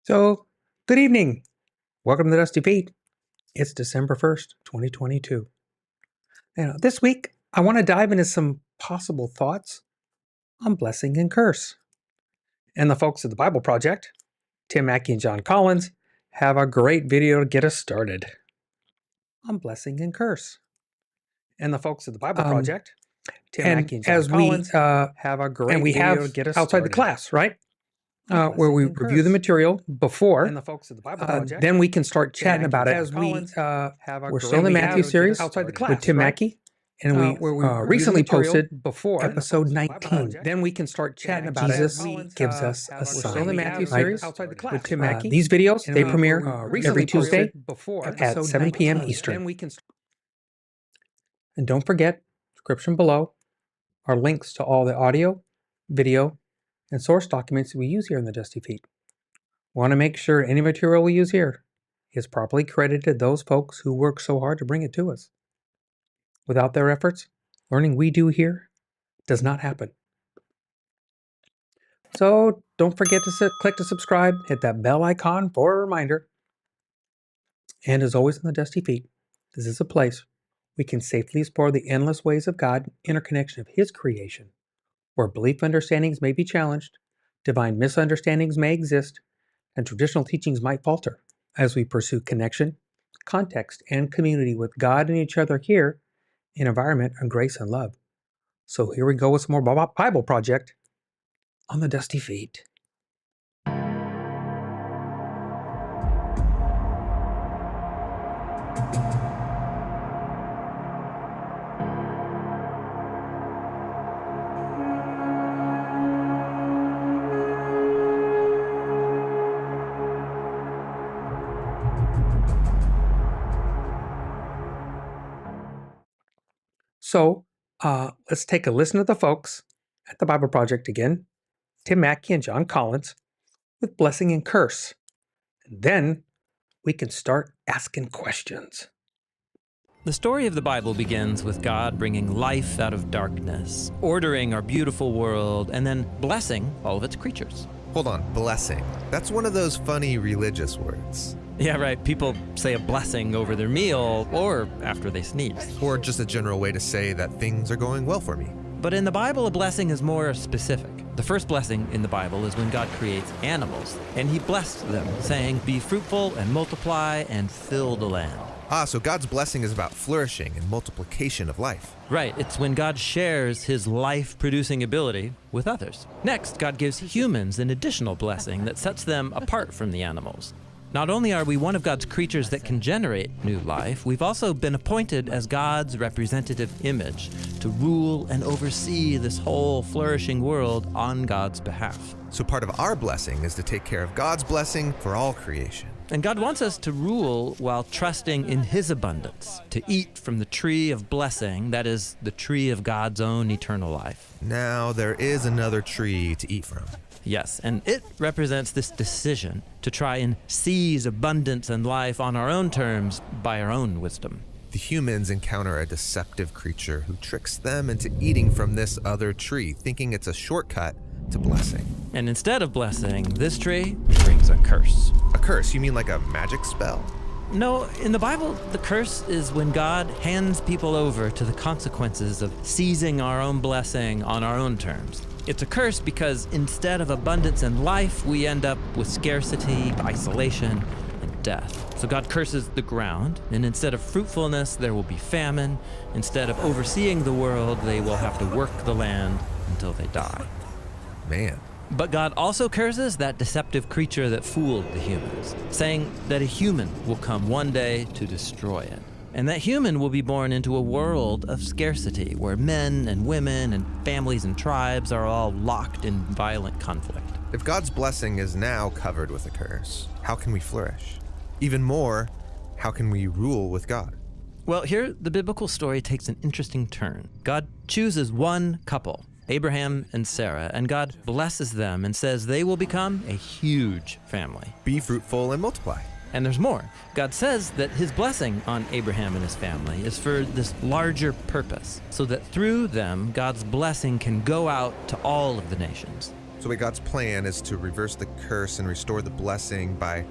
So, good evening. Welcome to the Dusty Feet. It's December 1st, 2022. This week, I want to dive into some possible thoughts on blessing and curse. And the folks at the Bible Project, Tim Mackie and John Collins, have a great video to get us started on blessing and curse. And the folks at the Bible Project, Tim Mackie and John Collins, have a great video to get us outside started. The class, right? Where we review the material before, and the folks at the Bible Project, then we can start chatting about it. As we're still in the Matthew series outside the class, with Tim Mackie, and we recently posted before episode 19. Then we can start chatting about Jesus gives us a sign. We're still in the Matthew series outside the class with Tim Mackie. These videos they premiere every Tuesday at 7 p.m. Eastern. And don't forget, description below are links to all the audio, video, and source documents we use here in the Dusty Feet. Want to make sure any material we use here is properly credited to those folks who work so hard to bring it to us. Without their efforts, learning we do here does not happen. So don't forget to click to subscribe, hit that bell icon for a reminder. And as always in the Dusty Feet, this is a place we can safely explore the endless ways of God, interconnection of His creation, where belief understandings may be challenged, divine misunderstandings may exist, and traditional teachings might falter as we pursue connection, context, and community with God and each other here in an environment of grace and love. So here we go with some more Bible Project on the Dusty Feet. So let's take a listen to the folks at the Bible Project again, Tim Mackie and John Collins, with blessing and curse. And then we can start asking questions. The story of the Bible begins with God bringing life out of darkness, ordering our beautiful world, and then blessing all of its creatures. Hold on, blessing. That's one of those funny religious words. Yeah, right. People say a blessing over their meal or after they sneeze. Or just a general way to say that things are going well for me. But in the Bible, a blessing is more specific. The first blessing in the Bible is when God creates animals, and He blessed them, saying, "Be fruitful and multiply and fill the land." So God's blessing is about flourishing and multiplication of life. Right, it's when God shares His life-producing ability with others. Next, God gives humans an additional blessing that sets them apart from the animals. Not only are we one of God's creatures that can generate new life, we've also been appointed as God's representative image to rule and oversee this whole flourishing world on God's behalf. So part of our blessing is to take care of God's blessing for all creation. And God wants us to rule while trusting in His abundance, to eat from the tree of blessing, that is, the tree of God's own eternal life. Now there is another tree to eat from. Yes, and it represents this decision to try and seize abundance and life on our own terms by our own wisdom. The humans encounter a deceptive creature who tricks them into eating from this other tree, thinking it's a shortcut to blessing. And instead of blessing, this tree brings a curse. A curse? You mean like a magic spell? No, in the Bible, the curse is when God hands people over to the consequences of seizing our own blessing on our own terms. It's a curse because instead of abundance and life, we end up with scarcity, isolation, and death. So God curses the ground, and instead of fruitfulness, there will be famine. Instead of overseeing the world, they will have to work the land until they die. Man. But God also curses that deceptive creature that fooled the humans, saying that a human will come one day to destroy it. And that human will be born into a world of scarcity, where men and women and families and tribes are all locked in violent conflict. If God's blessing is now covered with a curse, how can we flourish? Even more, how can we rule with God? Well, here the biblical story takes an interesting turn. God chooses one couple, Abraham and Sarah, and God blesses them and says they will become a huge family. Be fruitful and multiply. And there's more. God says that His blessing on Abraham and his family is for this larger purpose, so that through them, God's blessing can go out to all of the nations. So God's plan is to reverse the curse and restore the blessing by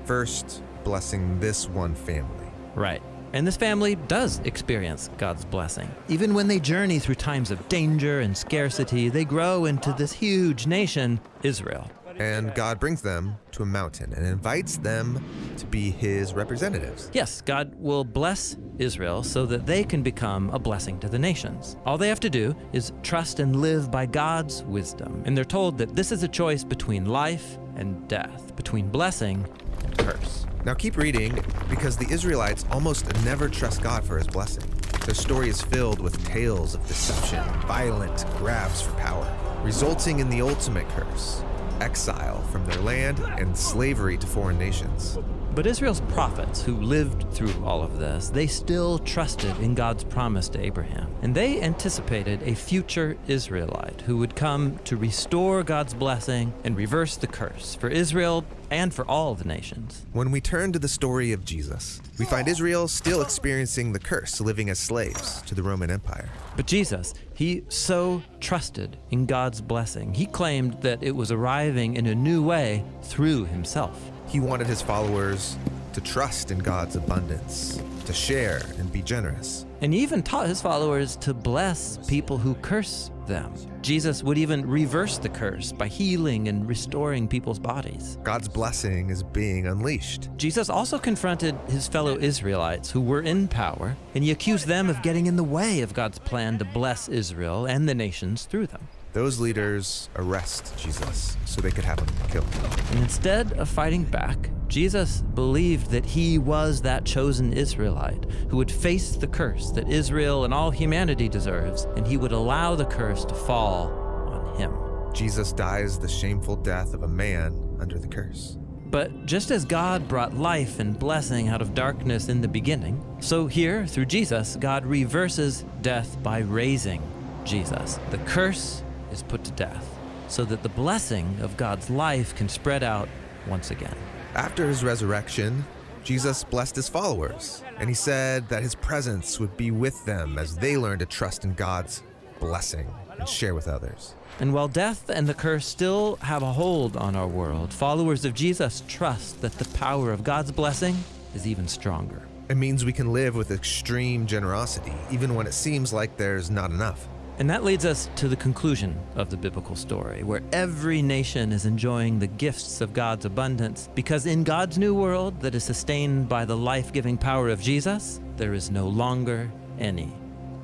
first blessing this one family. Right. And this family does experience God's blessing. Even when they journey through times of danger and scarcity, they grow into this huge nation, Israel. And God brings them to a mountain and invites them to be his representatives. Yes, God will bless Israel so that they can become a blessing to the nations. All they have to do is trust and live by God's wisdom. And they're told that this is a choice between life and death, between blessing and curse. Now keep reading, because the Israelites almost never trust God for his blessing. Their story is filled with tales of deception, violent grabs for power, resulting in the ultimate curse: exile from their land and slavery to foreign nations. But Israel's prophets, who lived through all of this, they still trusted in God's promise to Abraham. And they anticipated a future Israelite who would come to restore God's blessing and reverse the curse for Israel and for all the nations. When we turn to the story of Jesus, we find Israel still experiencing the curse, living as slaves to the Roman Empire. But Jesus, he so trusted in God's blessing. He claimed that it was arriving in a new way through himself. He wanted his followers to trust in God's abundance, to share and be generous. And he even taught his followers to bless people who curse them. Jesus would even reverse the curse by healing and restoring people's bodies. God's blessing is being unleashed. Jesus also confronted his fellow Israelites who were in power, and he accused them of getting in the way of God's plan to bless Israel and the nations through them. Those leaders arrest Jesus so they could have him killed. And instead of fighting back, Jesus believed that he was that chosen Israelite who would face the curse that Israel and all humanity deserves, and he would allow the curse to fall on him. Jesus dies the shameful death of a man under the curse. But just as God brought life and blessing out of darkness in the beginning, so here, through Jesus, God reverses death by raising Jesus. The curse is put to death, so that the blessing of God's life can spread out once again. After his resurrection, Jesus blessed his followers, and he said that his presence would be with them as they learn to trust in God's blessing and share with others. And while death and the curse still have a hold on our world, followers of Jesus trust that the power of God's blessing is even stronger. It means we can live with extreme generosity, even when it seems like there's not enough. And that leads us to the conclusion of the biblical story, where every nation is enjoying the gifts of God's abundance, because in God's new world that is sustained by the life-giving power of Jesus, there is no longer any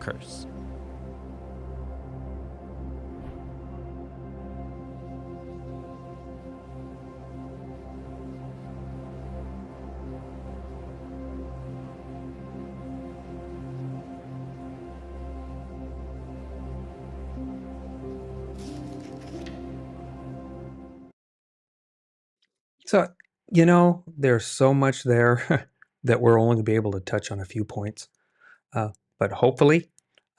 curse. So, there's so much there that we're only going to be able to touch on a few points. But hopefully,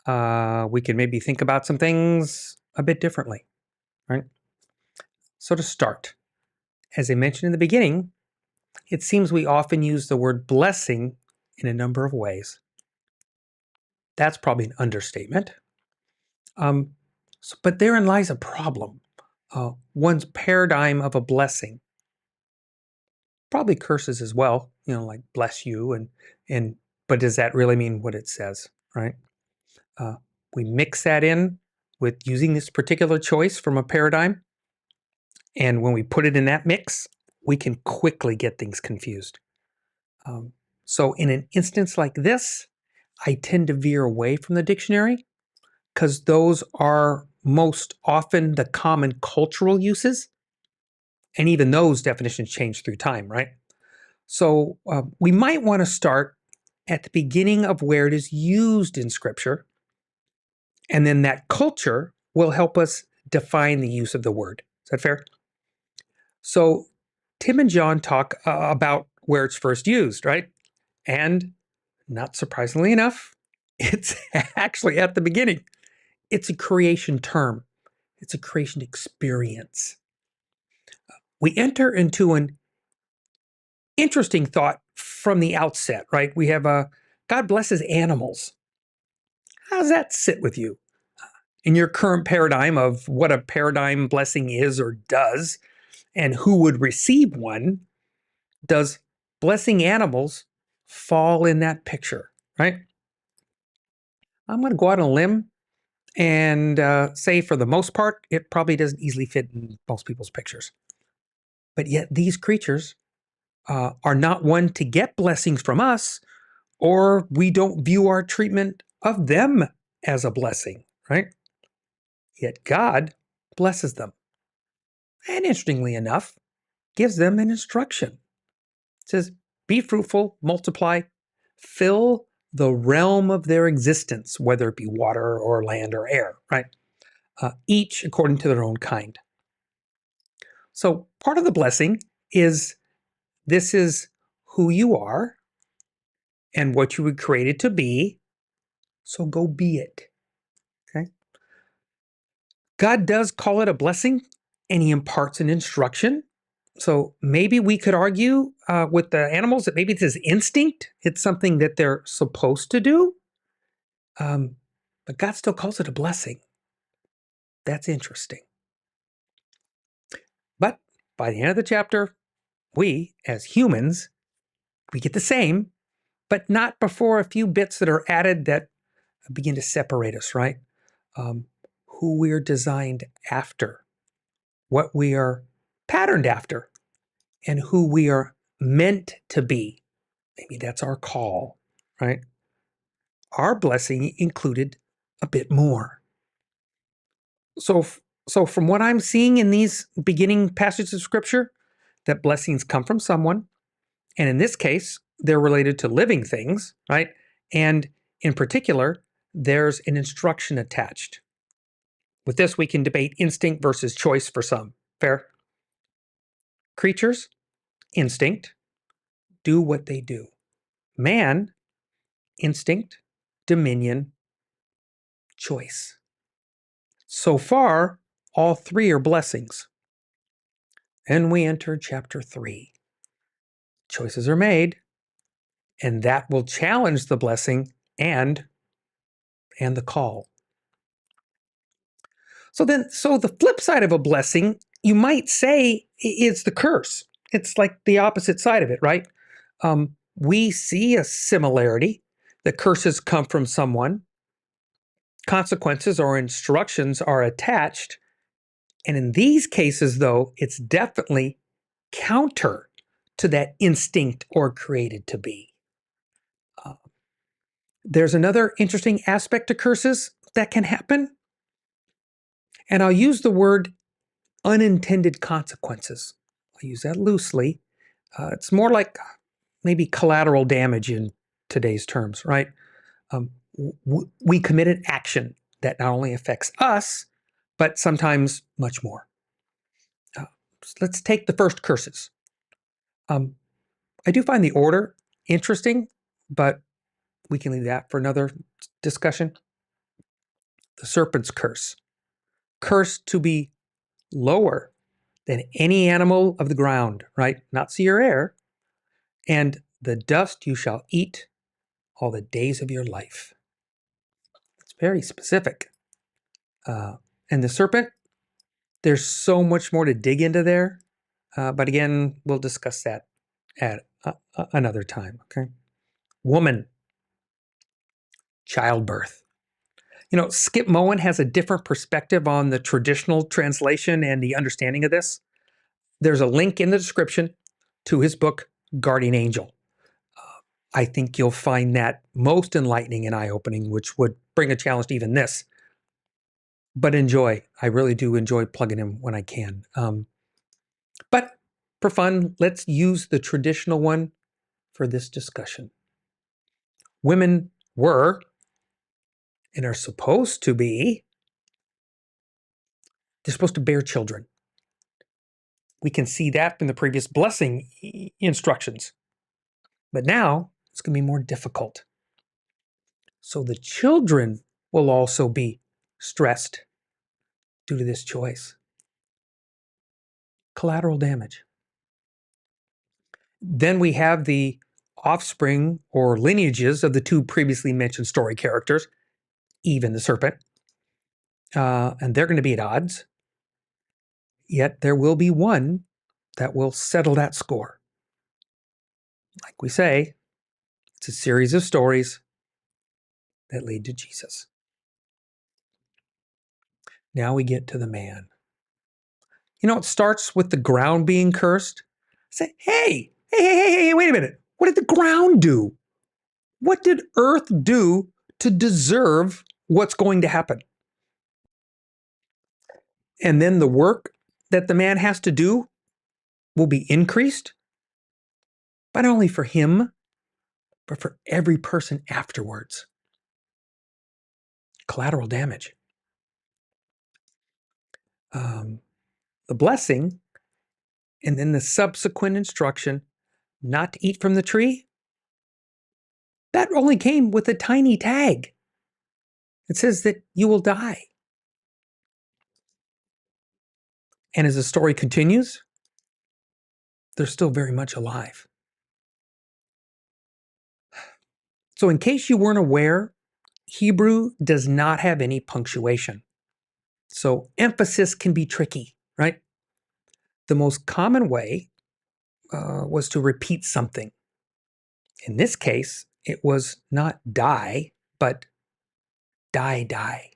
we can maybe think about some things a bit differently, right? So to start, as I mentioned in the beginning, it seems we often use the word blessing in a number of ways. That's probably an understatement. But therein lies a problem. One's paradigm of a blessing, probably curses as well, like bless you, but does that really mean what it says, right? We mix that in with using this particular choice from a paradigm, and when we put it in that mix, we can quickly get things confused. So in an instance like this, I tend to veer away from the dictionary because those are most often the common cultural uses. And even those definitions change through time, right? So we might want to start at the beginning of where it is used in Scripture, and then that culture will help us define the use of the word. Is that fair? So Tim and John talk about where it's first used, right? And not surprisingly enough, it's actually at the beginning. It's a creation term. It's a creation experience. We enter into an interesting thought from the outset, right? We have God blesses animals. How does that sit with you? in your current paradigm of what a paradigm blessing is or does, and who would receive one, does blessing animals fall in that picture, right? I'm going to go out on a limb and say for the most part, it probably doesn't easily fit in most people's pictures. But yet these creatures are not one to get blessings from us, or we don't view our treatment of them as a blessing, right? Yet God blesses them. And interestingly enough, gives them an instruction. It says, be fruitful, multiply, fill the realm of their existence, whether it be water or land or air, right? Each according to their own kind. So part of the blessing is this is who you are and what you were created to be. So go be it. Okay. God does call it a blessing and he imparts an instruction. So maybe we could argue with the animals that maybe it's his instinct. It's something that they're supposed to do. But God still calls it a blessing. That's interesting. But by the end of the chapter, we as humans, we get the same, but not before a few bits that are added that begin to separate us, right? Who we're designed after, what we are patterned after, and who we are meant to be. Maybe that's our call, right? Our blessing included a bit more. So from what I'm seeing in these beginning passages of scripture, that blessings come from someone. And in this case, they're related to living things, right? And in particular, there's an instruction attached. With this, we can debate instinct versus choice for some. Fair? Creatures, instinct, do what they do. Man, instinct, dominion, choice. So far, all three are blessings. And we enter chapter 3. Choices are made, and that will challenge the blessing and the call. So the flip side of a blessing, you might say, is the curse. It's like the opposite side of it, right? We see a similarity. The curses come from someone. Consequences or instructions are attached. And in these cases, though, it's definitely counter to that instinct or created to be. There's another interesting aspect to curses that can happen. And I'll use the word unintended consequences. I use that loosely. It's more like maybe collateral damage in today's terms, right? We commit an action that not only affects us, but sometimes much more. Let's take the first curses. I do find the order interesting, but we can leave that for another discussion. The serpent's curse. Cursed to be lower than any animal of the ground, right? Not sea or air. And the dust you shall eat all the days of your life. It's very specific. And the serpent, there's so much more to dig into there. But again, we'll discuss that at another time, okay? Woman, childbirth. You know, Skip Moen has a different perspective on the traditional translation and the understanding of this. There's a link in the description to his book, Guardian Angel. I think you'll find that most enlightening and eye-opening, which would bring a challenge to even this. But enjoy. I really do enjoy plugging him when I can. But for fun, let's use the traditional one for this discussion. Women were and are supposed to be, they're supposed to bear children. We can see that in the previous blessing instructions. But now it's going to be more difficult. So the children will also be stressed due to this choice. Collateral damage. Then we have the offspring or lineages of the two previously mentioned story characters, Eve and the serpent. and they're going to be at odds. Yet there will be one that will settle that score. Like we say, it's a series of stories that lead to Jesus. Now we get to the man. It starts with the ground being cursed. Say, hey, wait a minute. What did the ground do? What did earth do to deserve what's going to happen? And then the work that the man has to do will be increased, but not only for him, but for every person afterwards. Collateral damage. The blessing and then the subsequent instruction not to eat from the tree, that only came with a tiny tag. It says that you will die. And as the story continues, they're still very much alive. So in case you weren't aware, Hebrew does not have any punctuation. So emphasis can be tricky, right? The most common way was to repeat something. In this case, it was not die, but die.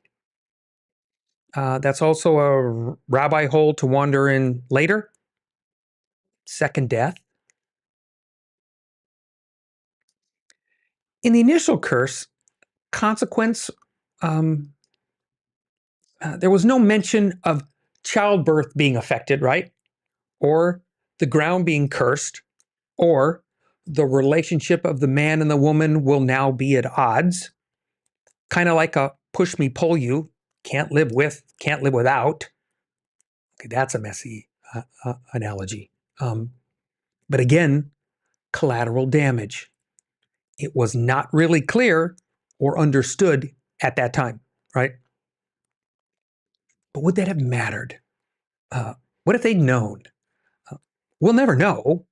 That's also a rabbi hole to wander in later. Second death. In the initial curse, consequence, there was no mention of childbirth being affected, right? Or the ground being cursed, or the relationship of the man and the woman will now be at odds. Kind of like a push me, pull you, can't live with, can't live without. Okay, that's a messy analogy. But again, collateral damage. It was not really clear or understood at that time, right? But would that have mattered? What if they'd known? We'll never know.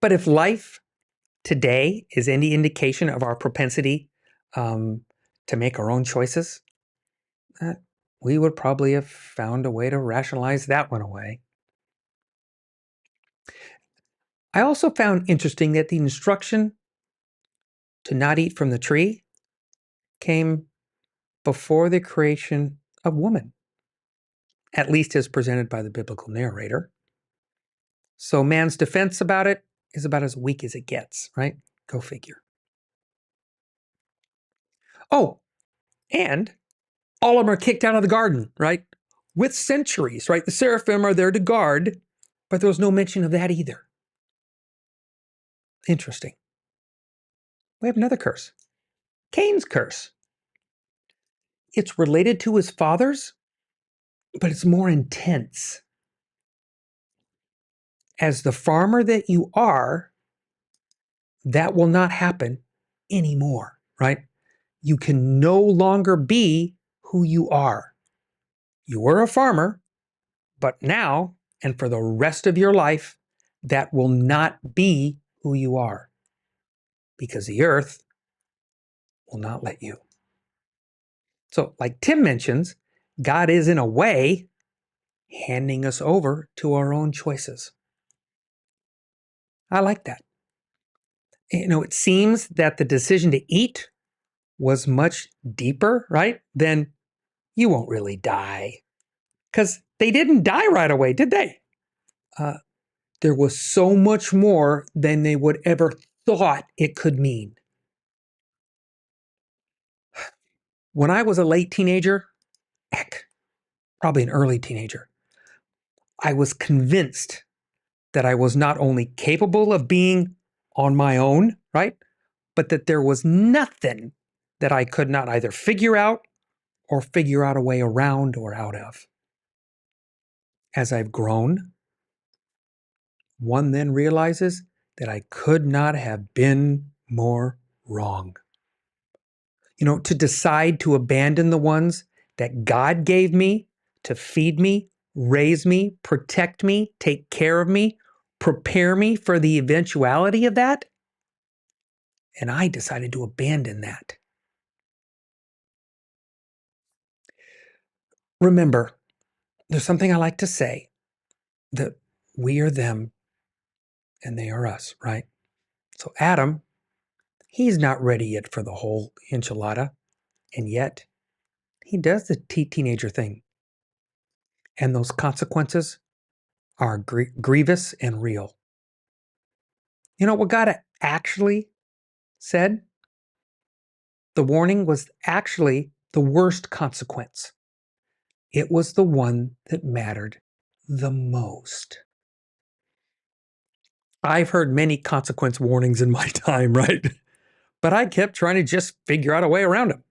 But if life today is any indication of our propensity to make our own choices, we would probably have found a way to rationalize that one away. I also found interesting that the instruction to not eat from the tree came before the creation of woman, at least as presented by the biblical narrator. So man's defense about it is about as weak as it gets, right? Go figure. Oh, and all of them are kicked out of the garden, right? With sentries, right? The seraphim are there to guard, but there was no mention of that either. Interesting. We have another curse. Cain's curse. It's related to his father's, but it's more intense. As the farmer that you are, that will not happen anymore, right? You can no longer be who you are. You were a farmer, but now and for the rest of your life, that will not be who you are because the earth will not let you. So, like Tim mentions, God is in a way handing us over to our own choices. I like that. It seems that the decision to eat was much deeper, right? Than you won't really die. Because they didn't die right away, did they? There was so much more than they would ever thought it could mean. When I was a late teenager, probably an early teenager, I was convinced that I was not only capable of being on my own, right? But that there was nothing that I could not either figure out or figure out a way around or out of. As I've grown, one then realizes that I could not have been more wrong. To decide to abandon the ones that God gave me to feed me, raise me, protect me, take care of me, prepare me for the eventuality of that. And I decided to abandon that. Remember, there's something I like to say, that we are them and they are us, right? So Adam, he's not ready yet for the whole enchilada, and yet he does the teenager thing. And those consequences are grievous and real. You know what God actually said? The warning was actually the worst consequence. It was the one that mattered the most. I've heard many consequence warnings in my time, right? But I kept trying to just figure out a way around them,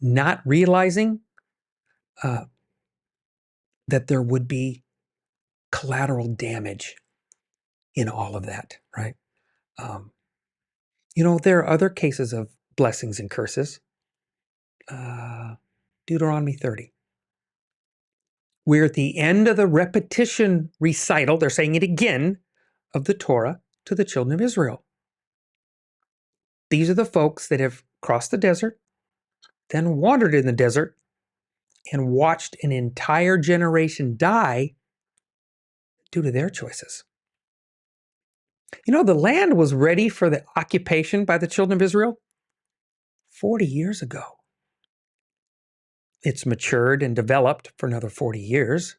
not realizing that there would be collateral damage in all of that, right? Um, there are other cases of blessings and curses. Deuteronomy 30. We're at the end of the repetition recital, they're saying it again, of the Torah to the children of Israel. These are the folks that have crossed the desert, then wandered in the desert, and watched an entire generation die due to their choices. The land was ready for the occupation by the children of Israel 40 years ago. It's matured and developed for another 40 years.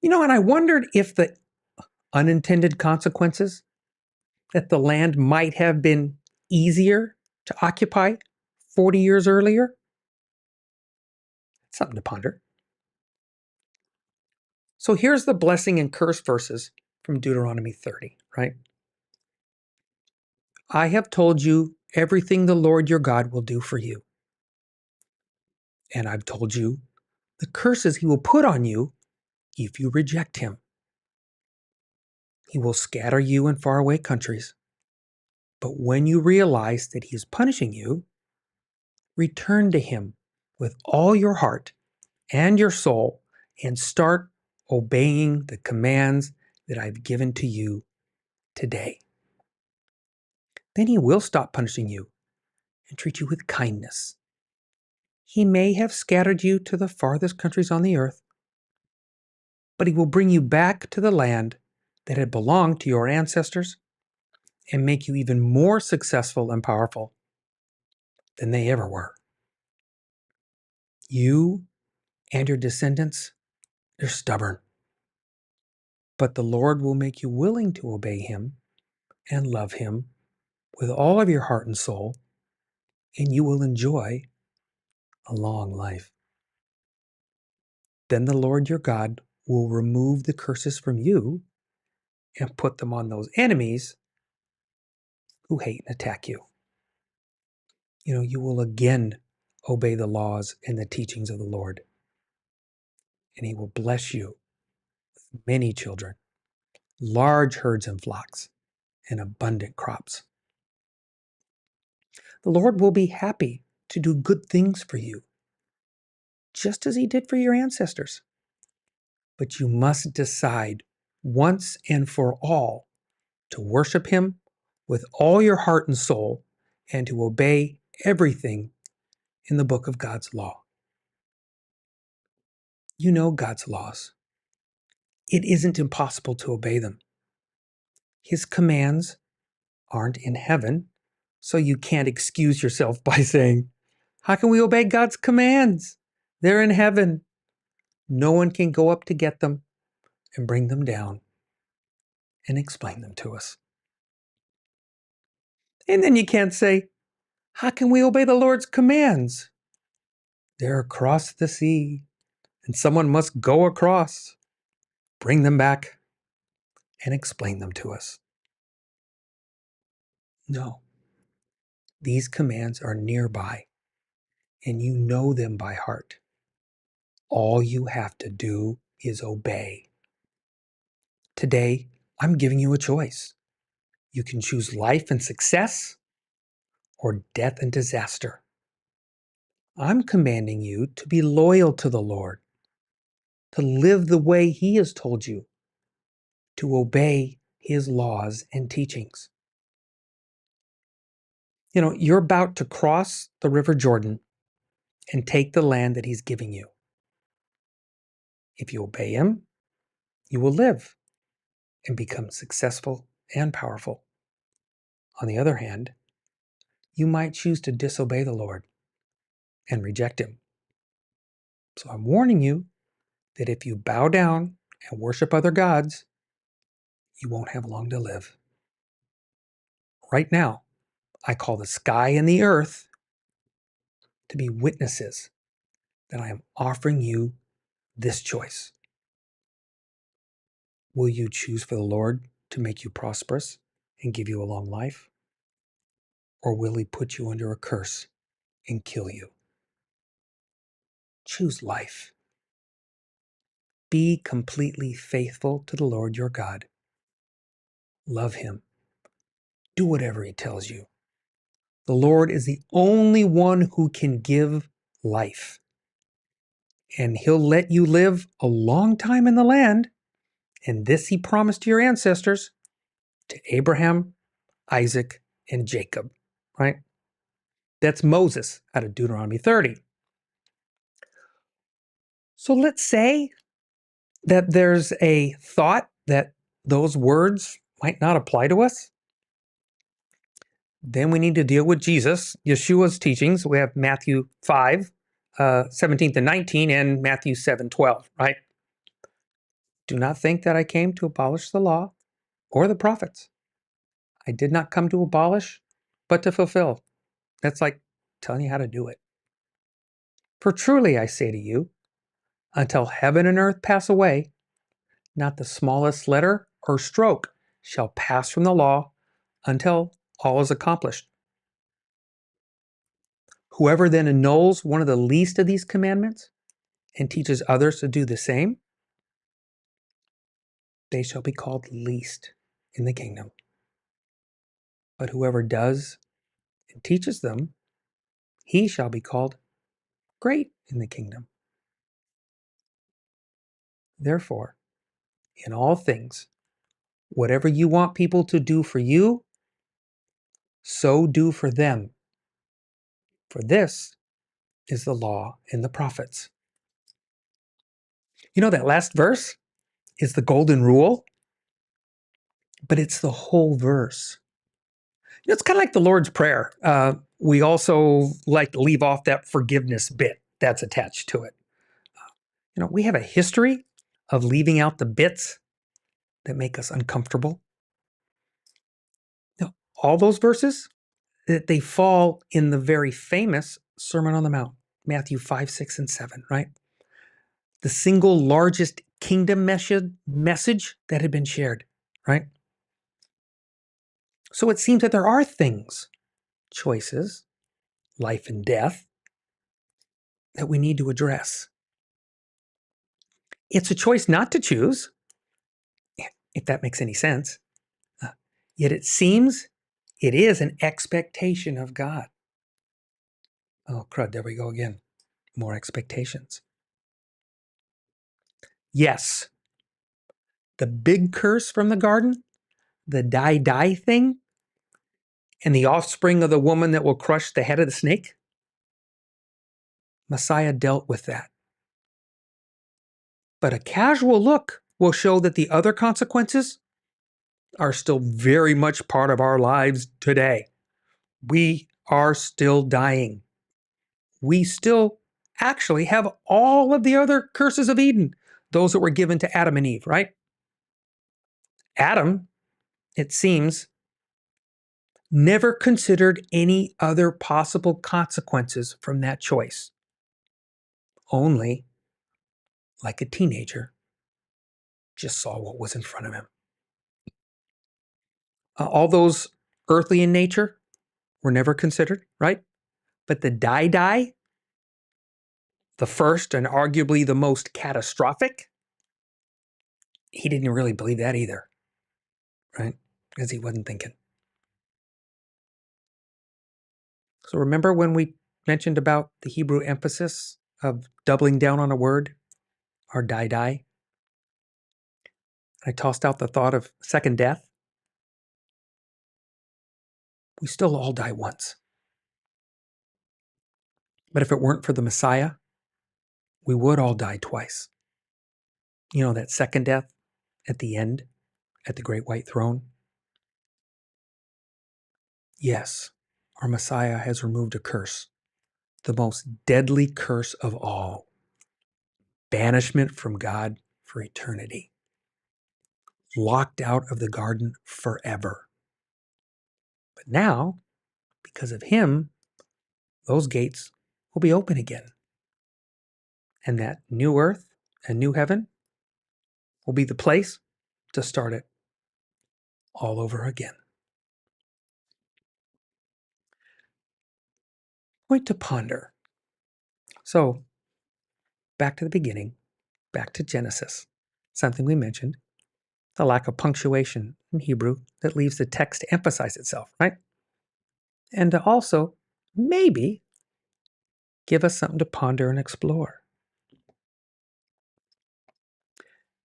And I wondered if the unintended consequences that the land might have been easier to occupy 40 years earlier. Something to ponder. So here's the blessing and curse verses from Deuteronomy 30, right? I have told you everything the Lord your God will do for you. And I've told you the curses he will put on you if you reject him. He will scatter you in faraway countries. But when you realize that he is punishing you, return to him with all your heart and your soul and start obeying the commands that I've given to you today. Then he will stop punishing you and treat you with kindness. He may have scattered you to the farthest countries on the earth, but he will bring you back to the land that had belonged to your ancestors and make you even more successful and powerful than they ever were. You and your descendants, they're stubborn, but the Lord will make you willing to obey him and love him with all of your heart and soul, and you will enjoy a long life. Then the Lord your God will remove the curses from you and put them on those enemies who hate and attack you. You will again obey the laws and the teachings of the Lord, and he will bless you with many children, large herds and flocks, and abundant crops. The Lord will be happy to do good things for you, just as he did for your ancestors. But you must decide once and for all to worship him with all your heart and soul and to obey everything in the book of God's law. You know God's laws. It isn't impossible to obey them. His commands aren't in heaven, so you can't excuse yourself by saying, how can we obey God's commands? They're in heaven. No one can go up to get them and bring them down and explain them to us. And then you can't say, how can we obey the Lord's commands? They're across the sea, and someone must go across, bring them back, and explain them to us. No, these commands are nearby, and you know them by heart. All you have to do is obey. Today, I'm giving you a choice. You can choose life and success or death and disaster. I'm commanding you to be loyal to the Lord, to live the way he has told you, to obey his laws and teachings. You're about to cross the River Jordan and take the land that he's giving you. If you obey him, you will live and become successful and powerful. On the other hand, you might choose to disobey the Lord and reject him. So I'm warning you that if you bow down and worship other gods, you won't have long to live. Right now, I call the sky and the earth to be witnesses that I am offering you this choice. Will you choose for the Lord to make you prosperous and give you a long life? Or will he put you under a curse and kill you? Choose life. Be completely faithful to the Lord your God. Love him. Do whatever he tells you. The Lord is the only one who can give life. And he'll let you live a long time in the land. And this he promised to your ancestors, to Abraham, Isaac, and Jacob, right? That's Moses out of Deuteronomy 30. So let's say that there's a thought that those words might not apply to us. Then we need to deal with Jesus, Yeshua's teachings. We have Matthew 5, 17 to 19, and Matthew 7, 12, right? Do not think that I came to abolish the law or the prophets. I did not come to abolish, but to fulfill. That's like telling you how to do it. For truly I say to you, until heaven and earth pass away, not the smallest letter or stroke shall pass from the law until all is accomplished. Whoever then annuls one of the least of these commandments and teaches others to do the same, they shall be called least in the kingdom. But whoever does and teaches them, he shall be called great in the kingdom. Therefore, in all things, whatever you want people to do for you, so do for them. For this is the law and the prophets. You know, that last verse is the golden rule, but it's the whole verse. You know, it's kind of like the Lord's Prayer. We also like to leave off that forgiveness bit that's attached to it. You know, we have a history of leaving out the bits that make us uncomfortable. You know, all those verses, they fall in the very famous Sermon on the Mount, Matthew 5, 6, and 7, right? The single largest kingdom message that had been shared, right? So it seems that there are things, choices, life and death, that we need to address. It's a choice not to choose, if that makes any sense. Yet it seems it is an expectation of God. Oh, crud, there we go again. More expectations. Yes, the big curse from the garden, the die thing, and the offspring of the woman that will crush the head of the snake, Messiah dealt with that. But a casual look will show that the other consequences are still very much part of our lives today. We are still dying. We still actually have all of the other curses of Eden, those that were given to Adam and Eve, right? Adam, it seems, never considered any other possible consequences from that choice. Only, like a teenager, just saw what was in front of him. All those earthly in nature were never considered, right? But the die, the first and arguably the most catastrophic, he didn't really believe that either, right? Because he wasn't thinking. So remember when we mentioned about the Hebrew emphasis of doubling down on a word, or die? I tossed out the thought of second death. We still all die once. But if it weren't for the Messiah, we would all die twice. You know, that second death at the end, at the great white throne? Yes, our Messiah has removed a curse, the most deadly curse of all, banishment from God for eternity, locked out of the garden forever. But now, because of him, those gates will be open again. And that new earth and new heaven will be the place to start it all over again. Point to ponder. So, back to the beginning, back to Genesis, something we mentioned, the lack of punctuation in Hebrew that leaves the text to emphasize itself, right? And to also, maybe, give us something to ponder and explore.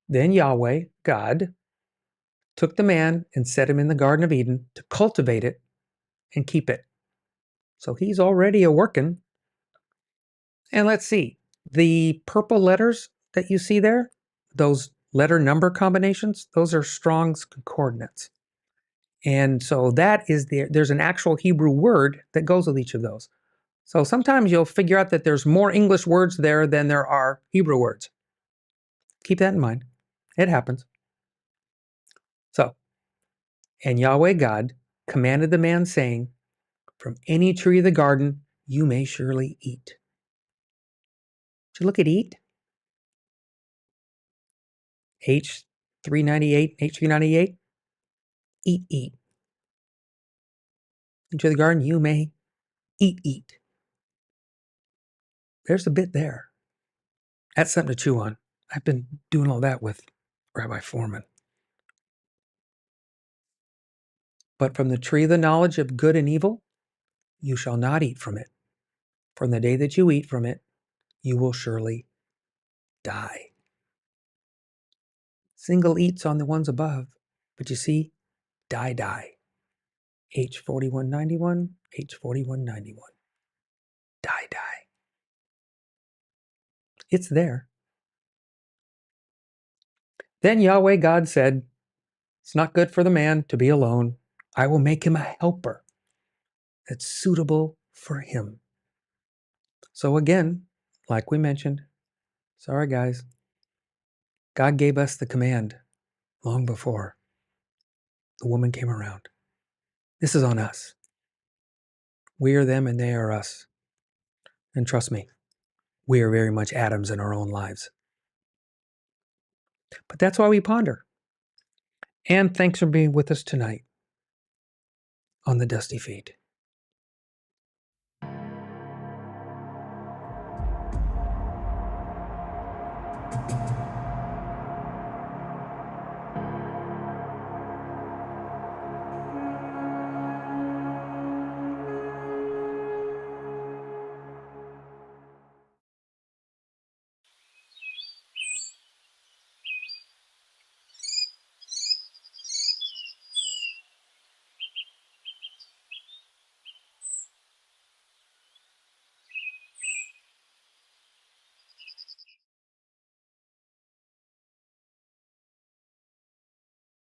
Then Yahweh, God, took the man and set him in the Garden of Eden to cultivate it and keep it. So he's already a working. And let's see, the purple letters that you see there, those letter number combinations, those are Strong's concordance. And so that is there's an actual Hebrew word that goes with each of those. So sometimes you'll figure out that there's more English words there than there are Hebrew words. Keep that in mind. It happens. So, and Yahweh God commanded the man, saying, from any tree of the garden you may surely eat. Did you look at eat? H398, H398. Eat. Into the garden you may eat. There's a bit there. That's something to chew on. I've been doing all that with Rabbi Foreman. But from the tree of the knowledge of good and evil, you shall not eat from it. From the day that you eat from it, you will surely die. Single eats on the ones above, but you see, die. H4191, H4191. Die. It's there. Then Yahweh God said, it's not good for the man to be alone. I will make him a helper that's suitable for him. So again, like we mentioned, sorry guys, God gave us the command long before the woman came around. This is on us. We are them and they are us. And trust me, we are very much Adams in our own lives. But that's why we ponder. And thanks for being with us tonight on The Dusty Feet.